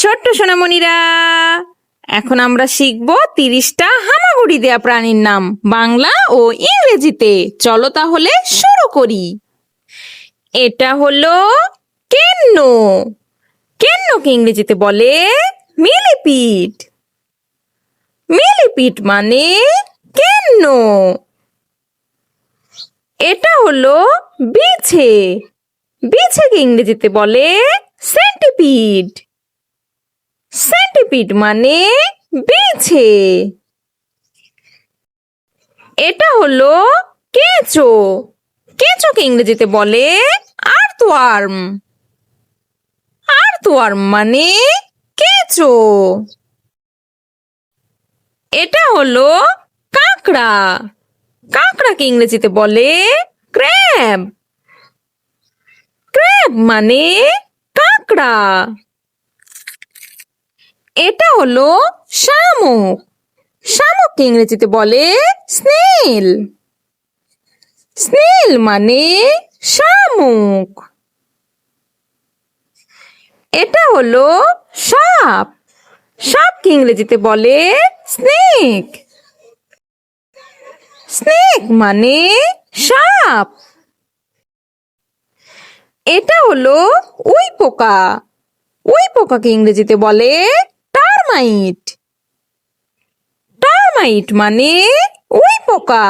ছোট্ট সোনামণিরা, এখন আমরা শিখব 30টা হামাগুড়ি দেয়া প্রাণীর নাম বাংলা ও ইংরেজিতে। চলো তাহলে শুরু করি। এটা হলো কেন্ন। কেন্নকে ইংরেজিতে বলে মিলিপিড। মিলিপিড মানে কেন্ন। এটা হলো বিছে। বিছেকে ইংরেজিতে বলে সেন্টিপিড। সেন্টিপিড মানে বিছে। এটা হলো কেঁচো। কেঁচোকে ইংরেজিতে বলে আর্থওয়ার্ম। আর্থওয়ার্ম মানে কেঁচো। এটা হলো কাঁকড়া। কাঁকড়াকে ইংরেজিতে বলে ক্র্যাব। ক্র্যাব মানে কাঁকড়া। এটা হলো শামুক। শামুককে ইংরেজিতে বলে স্নেল। স্নেল মানে শামুক। এটা হলো সাপ। সাপকে ইংরেজিতে বলে স্নেক। স্নেক মানে সাপ। এটা হলো উই পোকা। উই পোকাকে ইংরেজিতে বলে টারমাইট। টারমাইট মানে উই পোকা।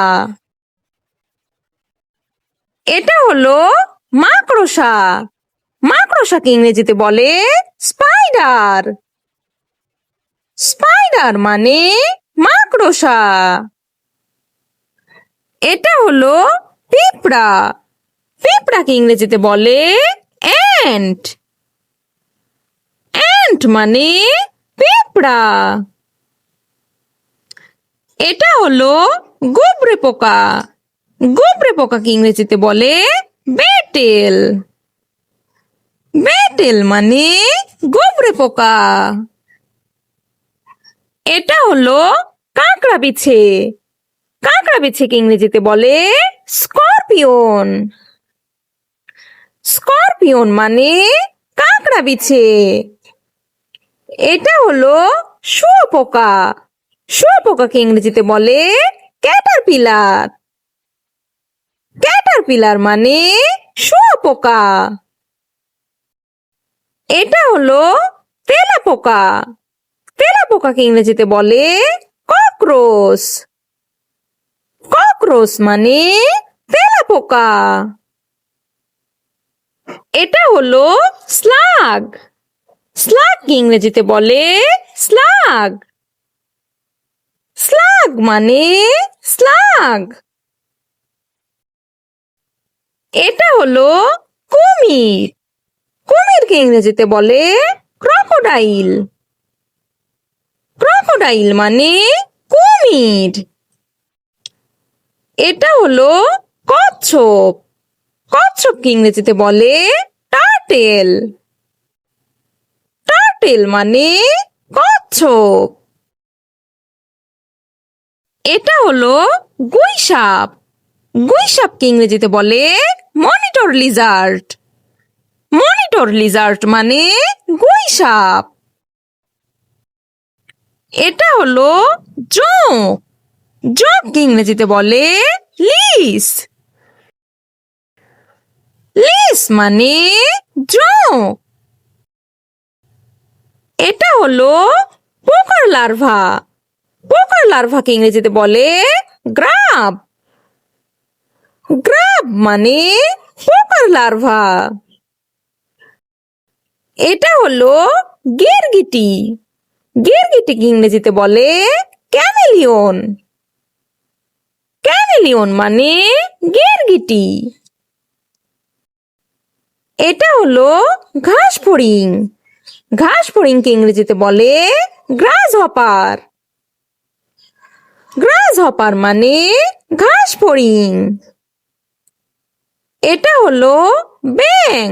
এটা হলো মাকড়সা। মাকড়সাকে ইংরেজিতে বলে স্পাইডার। স্পাইডার মানে মাকড়সা। এটা হলো পিঁপড়া। পিঁপড়াকে ইংরেজিতে বলে অ্যান্ট। অ্যান্ট মানে পিঁপড়া। এটা হলো গুবরে পোকা। গুবরে পোকাকে ইংরেজিতে বলে বেটেল। বেটেল মানে গুবরে পোকা। এটা হলো কাঁকড়া বিছে। কাঁকড়া বিছেকে ইংরেজিতে বলে স্করপিয়ন। স্করপিয়ন মানে কাঁকড়া বিছে। এটা হলো শুঁয়োপোকা। শুঁয়োপোকাকে ইংরেজিতে বলে ক্যাটারপিলার। ক্যাটারপিলার মানে শুঁয়োপোকা। এটা হলো তেলাপোকা। তেলাপোকাকে ইংরেজিতে বলে ককরোচ। ককরোচ মানে তেলাপোকা। এটা হলো স্লাগ। স্লাগকে ইংরেজিতে বলে স্লাগ। স্লাগ মানে স্লাগ। এটা হলো কুমির। কুমিরকে ইংরেজিতে বলে ক্রকোডাইল। ক্রকোডাইল মানে কুমির। এটা হলো কচ্ছপ। কচ্ছপকে ইংরেজিতে বলে টার্টেল। টার্টেল মানে কচ্ছপ। এটা হলো গুইসাপ। গুইসাপকে ইংরেজিতে বলে মনিটর লিজার্ড। মনিটর লিজার্ড মানে গুইসাপ। এটা হলো জোঁক। জোঁককে ইংরেজিতে বলে লিস। লিস মানে জোঁক। এটা হলো পোকার লার্ভা। পোকার লার্ভাকে ইংরেজিতে বলে গ্রাব। গ্রাব মানে পোকার লার্ভা। এটা হলো গিরগিটি। গিরগিটিকে ইংরেজিতে বলে ক্যামেলিয়ন। ক্যামেলিয়ন মানে গিরগিটি। এটা হলো ঘাস ফড়িং। ঘাস ফড়িংকে ইংরেজিতে বলে গ্রাস হপার। গ্রাস হপার মানে ঘাস ফড়িং। এটা হলো ব্যাঙ।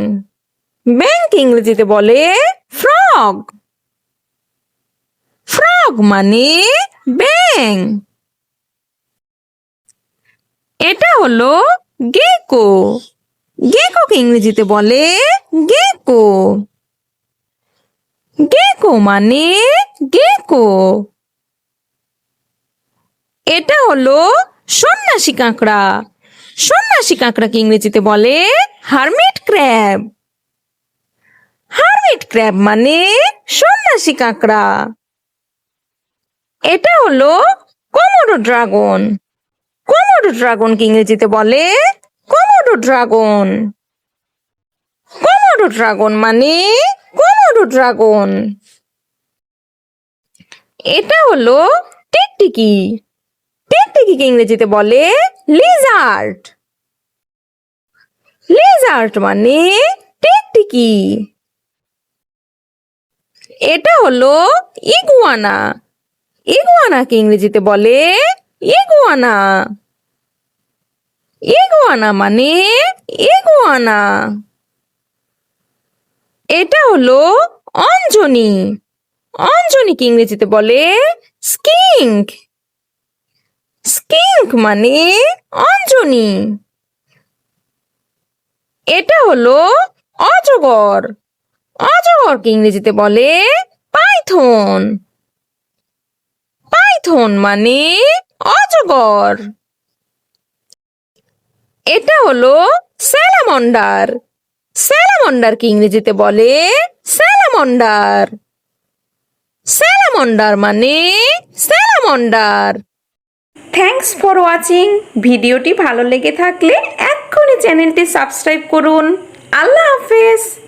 ব্যাঙকে ইংরেজিতে বলে ফ্রগ। ফ্রগ মানে ব্যাঙ। এটা হলো গেকো। গেকোকে ইংরেজিতে বলে গেকো। গেকো মানে গেকো। এটা হলো সন্ন্যাসী কাঁকড়া। সন্ন্যাসী কাঁকড়াকে ইংরেজিতে বলে হারমিট ক্র্যাব। হারমিট ক্র্যাব মানে সন্ন্যাসী কাঁকড়া। এটা হলো কোমোডো ড্রাগন। কোমোডো ড্রাগনকে ইংরেজিতে বলে কোমোডো ড্রাগন। কোমোডো ড্রাগন মানে কোমোডো ড্রাগন। এটা হলো টিকটিকি। টিকটিকিকে ইংরেজিতে বলে লিজার্ড। লিজার্ড মানে টিকটিকি। এটা হলো ইগুয়ানা। ইগুয়ানাকে ইংরেজিতে বলে ইগুয়ানা। ইগুয়ানা মানে ইগুয়ানা। এটা হলো অঞ্জনি। অঞ্জনিকে ইংরেজিতে বলে স্কিঙ্ক। স্কিঙ্ক মানে অঞ্জনি। এটা হলো অজগর। অজগরকে ইংরেজিতে বলে পাইথন। পাইথন মানে অজগর। এটা হলো স্যালামন্ডার। স্যালামন্ডারকে ইংরেজিতে বলে স্যালামন্ডার। স্যালামন্ডার মানে স্যালামন্ডার। Thanks for watching. ভিডিওটি ভালো লেগে থাকলে এক্ষুনি চ্যানেলটি সাবস্ক্রাইব করুন। আল্লাহ হাফেজ।